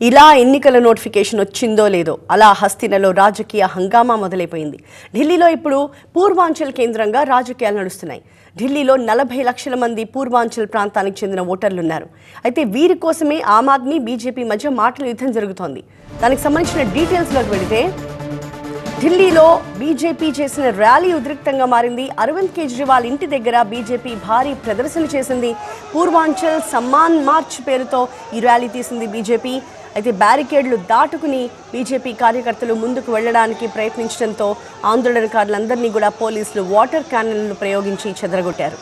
ఇలా ఎన్నికల నోటిఫికేషన్ వచ్చిందో లేదో అలా హస్తినలో రాజకీయ హంగామా మొదలైపోయింది. ఢిల్లీలో ఇప్పుడు పూర్వాంచల్ కేంద్రంగా రాజకీయాలు నడుస్తున్నాయి. ఢిల్లీలో 40 లక్షల మంది పూర్వాంచల్ ప్రాంతానికి చెందిన ఓటర్లున్నారు. అయితే వీరి కోసమే ఆమ్ ఆద్మీ బీజేపీ మధ్య మాటల యుద్ధం జరుగుతోంది. దానికి సంబంధించిన డీటెయిల్స్లోకి వెళితే ఢిల్లీలో బీజేపీ చేసిన ర్యాలీ ఉద్రిక్తంగా మారింది. అరవింద్ కేజ్రీవాల్ ఇంటి దగ్గర బీజేపీ భారీ ప్రదర్శన చేసింది. పూర్వాంచల్ సమ్మాన్ మార్చ్ పేరుతో ఈ ర్యాలీ తీసింది బీజేపీ. అయితే బ్యారికేడ్లు దాటుకుని బీజేపీ కార్యకర్తలు ముందుకు వెళ్లడానికి ప్రయత్నించడంతో ఆందోళనకారులందరినీ కూడా పోలీసులు వాటర్ క్యానన్లు ప్రయోగించి చెదరగొట్టారు.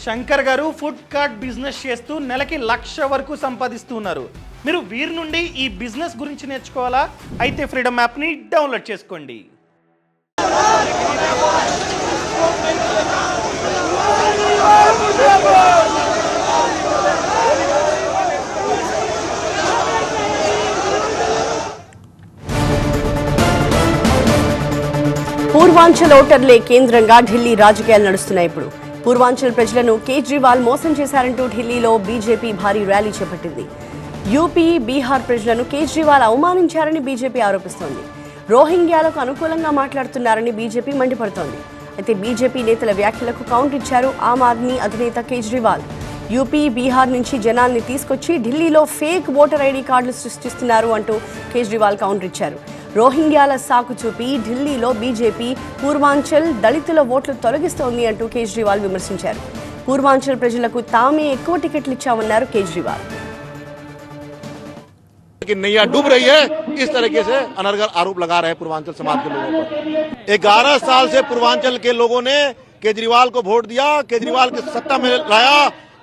శంకర్ గారు ఫుడ్ కార్ట్ బిజినెస్ చేస్తూ నెలకి 1,00,000 వరకు సంపాదిస్తున్నారు. మీరు వీరి నుండి ఈ బిజినెస్ గురించి నేర్చుకోవాలా? అయితే ఫ్రీడమ్ యాప్ని డౌన్లోడ్ చేసుకోండి. పూర్వాంచల్ ఓటర్లే కేంద్రంగా ఢిల్లీ రాజకీయాలు నడుస్తున్నాయి. ఇప్పుడు పూర్వాంచల్ ప్రజలను కేజ్రీవాల్ మోసం చేశారంటూ ఢిల్లీలో బీజేపీ భారీ ర్యాలీ చేపట్టింది. యూపీ, బీహార్ ప్రజలను కేజ్రీవాల్ అవమానించారని బీజేపీ ఆరోపిస్తోంది. రోహింగ్యాలకు అనుకూలంగా మాట్లాడుతున్నారని బీజేపీ మండిపడుతోంది. అయితే బీజేపీ నేతల వ్యాఖ్యలకు కౌంటర్ ఇచ్చారు ఆమ్ ఆద్మీ అధినేత కేజ్రీవాల్. యూపీ, బీహార్ నుంచి జనాల్ని తీసుకొచ్చి ఢిల్లీలో ఫేక్ ఓటర్ ఐడి కార్డులు సృష్టిస్తున్నారు అంటూ కేజ్రీవాల్ కౌంటర్ ఇచ్చారు. రోహింగ్యాల సాకు చూపి ఢిల్లీలో బీజేపీ పూర్వాంచల్ దళితుల ఓట్లు తొలగిస్తోంది అంటూ కేజ్రీవాల్ విమర్శించారు. పూర్వాంచల్ ప్రజలకు తామే ఎక్కువ టికెట్లు ఇచ్చామన్నారు కేజ్రీవాల్. नैया डूब रही है, इस तरीके से अनर्गल आरोप लगा रहे हैं पूर्वांचल समाज के लोगों पर। 11 साल से पूर्वांचल के लोगों ने केजरीवाल को वोट दिया, केजरीवाल की सत्ता में लाया।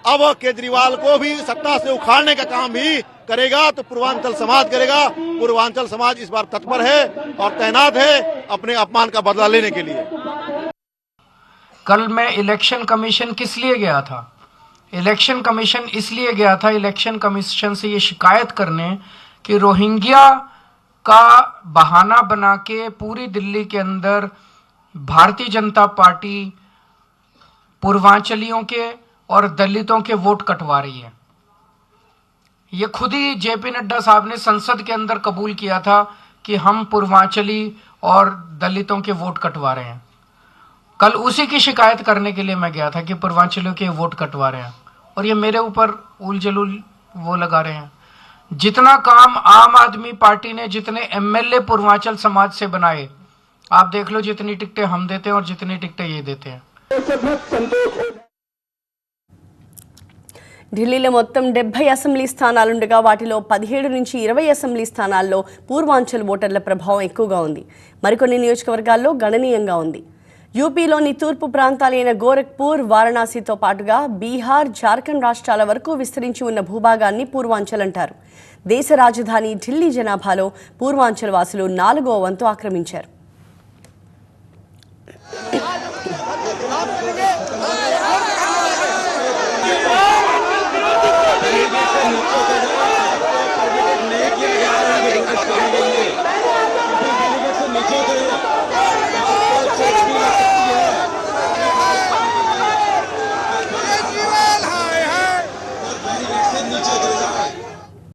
अब केजरीवाल को भी सत्ता से उखाड़ने का काम भी करेगा तो पूर्वांचल समाज करेगा। पूर्वांचल समाज इस बार तत्पर है और तैनात है अपने अपमान का बदला लेने के लिए। कल मैं इलेक्शन कमीशन किस लिए गया था? इलेक्शन कमीशन इसलिए गया था, इलेक्शन कमीशन से ये शिकायत करने कि रोहिंग्या का बहाना बना के पूरी दिल्ली के अंदर भारतीय जनता पार्टी पूर्वांचलियों के और दलितों के वोट कटवा रही है। ये खुद ही जेपी नड्डा साहब ने संसद के अंदर कबूल किया था कि हम पूर्वांचली और दलितों के वोट कटवा रहे हैं। कल उसी की शिकायत करने के लिए मैं गया था कि पूर्वांचलियों के वोट कटवा रहे हैं और ये मेरे ऊपर उल जलूल वो लगा रहे हैं। जितना काम आम आदमी पार्टी ने जितने एमएलए पूर्वांचल समाज से बनाए, आप देख लो जितनी टिकटें हम देते हैं और जितनी टिकटें ये देते हैं। ఢిల్లీలో మొత్తం 70 అసెంబ్లీ స్థానాలుండగా వాటిలో 17 నుంచి 20 అసెంబ్లీ స్థానాల్లో పూర్వాంచల్ ఓటర్ల ప్రభావం ఎక్కువగా ఉంది. మరికొన్ని నియోజకవర్గాల్లో గణనీయంగా ఉంది. యూపీలోని తూర్పు ప్రాంతాలైన గోరఖ్పూర్, వారణాసితో పాటుగా బీహార్, జార్ఖండ్ రాష్ట్రాల వరకు విస్తరించి ఉన్న భూభాగాన్ని పూర్వాంచల్ అంటారు. దేశ రాజధాని ఢిల్లీ జనాభాలో పూర్వాంచల్ వాసులు 4వ వంతు ఆక్రమించారు.